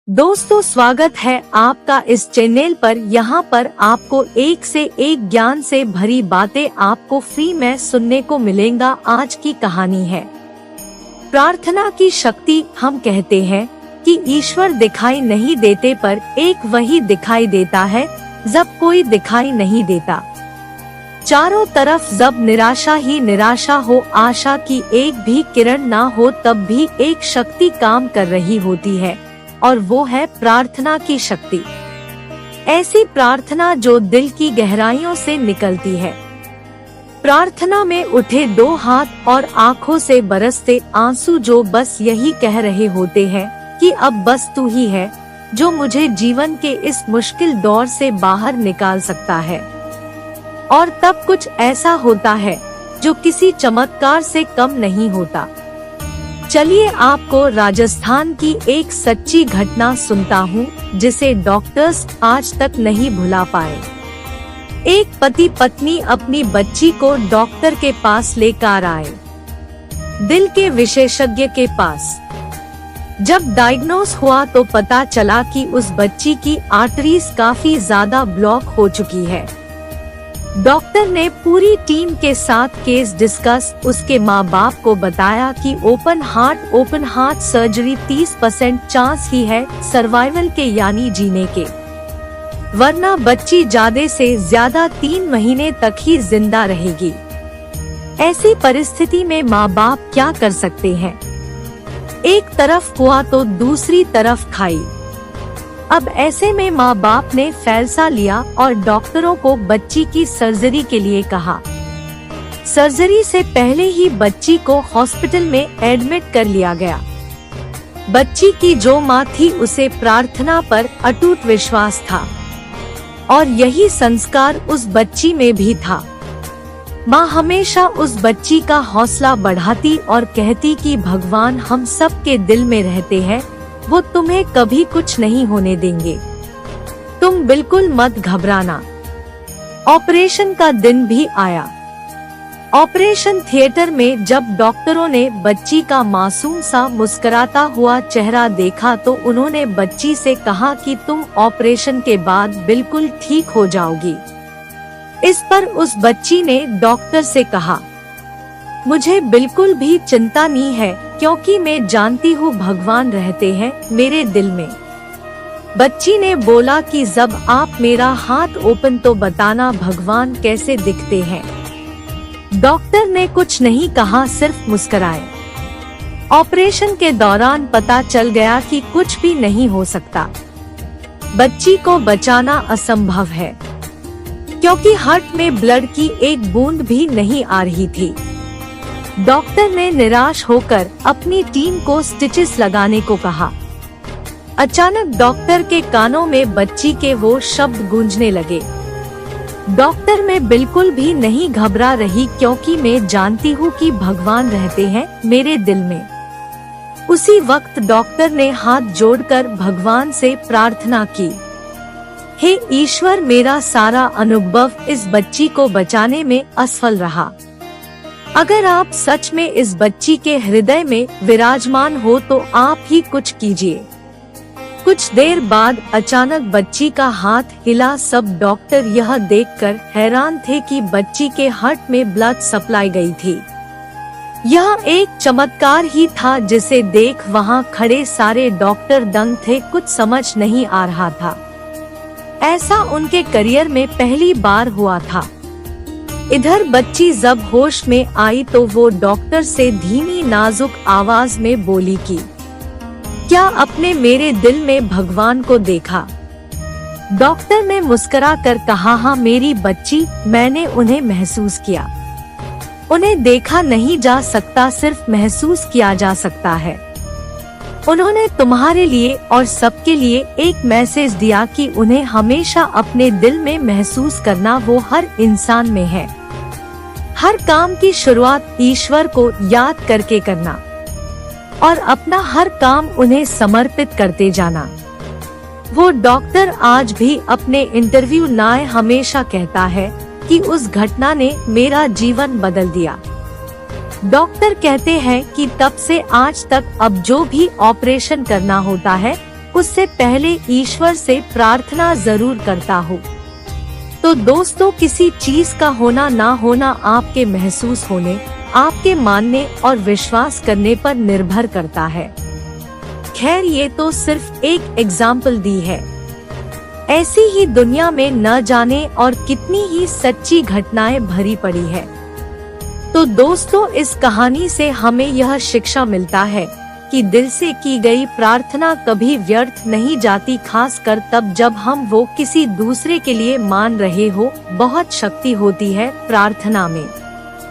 दोस्तों, स्वागत है आपका इस चैनल पर। यहाँ पर आपको एक से एक ज्ञान से भरी बातें आपको फ्री में सुनने को मिलेगा। आज की कहानी है प्रार्थना की शक्ति। हम कहते हैं कि ईश्वर दिखाई नहीं देते, पर एक वही दिखाई देता है जब कोई दिखाई नहीं देता। चारों तरफ जब निराशा ही निराशा हो, आशा की एक भी किरण ना हो, तब भी एक शक्ति काम कर रही होती है, और वो है प्रार्थना की शक्ति। ऐसी प्रार्थना जो दिल की गहराइयों से निकलती है। प्रार्थना में उठे दो हाथ और आंखों से बरसते आंसू जो बस यही कह रहे होते हैं कि अब बस तू ही है जो मुझे जीवन के इस मुश्किल दौर से बाहर निकाल सकता है। और तब कुछ ऐसा होता है जो किसी चमत्कार से कम नहीं होता। चलिए आपको राजस्थान की एक सच्ची घटना सुनता हूँ, जिसे डॉक्टर्स आज तक नहीं भुला पाए। एक पति पत्नी अपनी बच्ची को डॉक्टर के पास लेकर आए, दिल के विशेषज्ञ के पास। जब डायग्नोस हुआ तो पता चला कि उस बच्ची की आर्टरीज काफी ज्यादा ब्लॉक हो चुकी है। डॉक्टर ने पूरी टीम के साथ केस डिस्कस, उसके माँ बाप को बताया कि ओपन हार्ट सर्जरी 30% चांस ही है सर्वाइवल के, यानी जीने के, वरना बच्ची ज्यादा से ज्यादा 3 महीने तक ही जिंदा रहेगी। ऐसी परिस्थिति में माँ बाप क्या कर सकते हैं? एक तरफ हुआ तो दूसरी तरफ खाई। अब ऐसे में माँ बाप ने फैसला लिया और डॉक्टरों को बच्ची की सर्जरी के लिए कहा। सर्जरी से पहले ही बच्ची को हॉस्पिटल में एडमिट कर लिया गया। बच्ची की जो माँ थी उसे प्रार्थना पर अटूट विश्वास था, और यही संस्कार उस बच्ची में भी था। माँ हमेशा उस बच्ची का हौसला बढ़ाती और कहती कि भगवान हम सब के दिल में रहते हैं, वो तुम्हें कभी कुछ नहीं होने देंगे, तुम बिल्कुल मत घबराना। ऑपरेशन का दिन भी आया। ऑपरेशन थिएटर में जब डॉक्टरों ने बच्ची का मासूम सा मुस्कुराता हुआ चेहरा देखा तो उन्होंने बच्ची से कहा कि तुम ऑपरेशन के बाद बिल्कुल ठीक हो जाओगी। इस पर उस बच्ची ने डॉक्टर से कहा, मुझे बिल्कुल भी चिंता नहीं है, क्योंकि मैं जानती हूँ भगवान रहते हैं मेरे दिल में। बच्ची ने बोला कि जब आप मेरा हाथ ओपन तो बताना भगवान कैसे दिखते हैं। डॉक्टर ने कुछ नहीं कहा, सिर्फ मुस्कुराए। ऑपरेशन के दौरान पता चल गया कि कुछ भी नहीं हो सकता। बच्ची को बचाना असंभव है, क्योंकि हार्ट में ब्लड की एक बूंद भी नहीं आ रही थी। डॉक्टर ने निराश होकर अपनी टीम को स्टिचेस लगाने को कहा। अचानक डॉक्टर के कानों में बच्ची के वो शब्द गूंजने लगे, डॉक्टर मैं बिल्कुल भी नहीं घबरा रही, क्योंकि मैं जानती हूँ कि भगवान रहते हैं मेरे दिल में। उसी वक्त डॉक्टर ने हाथ जोड़कर भगवान से प्रार्थना की, हे ईश्वर, मेरा सारा अनुभव इस बच्ची को बचाने में असफल रहा। अगर आप सच में इस बच्ची के हृदय में विराजमान हो तो आप ही कुछ कीजिए। कुछ देर बाद अचानक बच्ची का हाथ हिला। सब डॉक्टर यह देखकर हैरान थे कि बच्ची के हार्ट में ब्लड सप्लाई गई थी। यह एक चमत्कार ही था जिसे देख वहां खड़े सारे डॉक्टर दंग थे, कुछ समझ नहीं आ रहा था। ऐसा उनके करियर में पहली बार हुआ था। इधर बच्ची जब होश में आई तो वो डॉक्टर से धीमी नाजुक आवाज में बोली कि क्या आपने मेरे दिल में भगवान को देखा? डॉक्टर ने मुस्कुरा कर कहा, हाँ मेरी बच्ची, मैंने उन्हें महसूस किया। उन्हें देखा नहीं जा सकता, सिर्फ महसूस किया जा सकता है। उन्होंने तुम्हारे लिए और सबके लिए एक मैसेज दिया कि उन्हें हमेशा अपने दिल में महसूस करना वो हर इंसान में है। हर काम की शुरुआत ईश्वर को याद करके करना, और अपना हर काम उन्हें समर्पित करते जाना। वो डॉक्टर आज भी अपने इंटरव्यू में हमेशा कहता है कि उस घटना ने मेरा जीवन बदल दिया। डॉक्टर कहते हैं कि तब से आज तक अब जो भी ऑपरेशन करना होता है उससे पहले ईश्वर से प्रार्थना जरूर करता हो। तो दोस्तों, किसी चीज का होना ना होना आपके महसूस होने, आपके मानने और विश्वास करने पर निर्भर करता है। खैर, ये तो सिर्फ एक एग्जाम्पल दी है। ऐसी ही दुनिया में न जाने और कितनी ही सच्ची घटनाएं भरी पड़ी है। तो दोस्तों, इस कहानी से हमें यह शिक्षा मिलता है कि दिल से की गई प्रार्थना कभी व्यर्थ नहीं जाती, खासकर तब जब हम वो किसी दूसरे के लिए मान रहे हो। बहुत शक्ति होती है प्रार्थना में।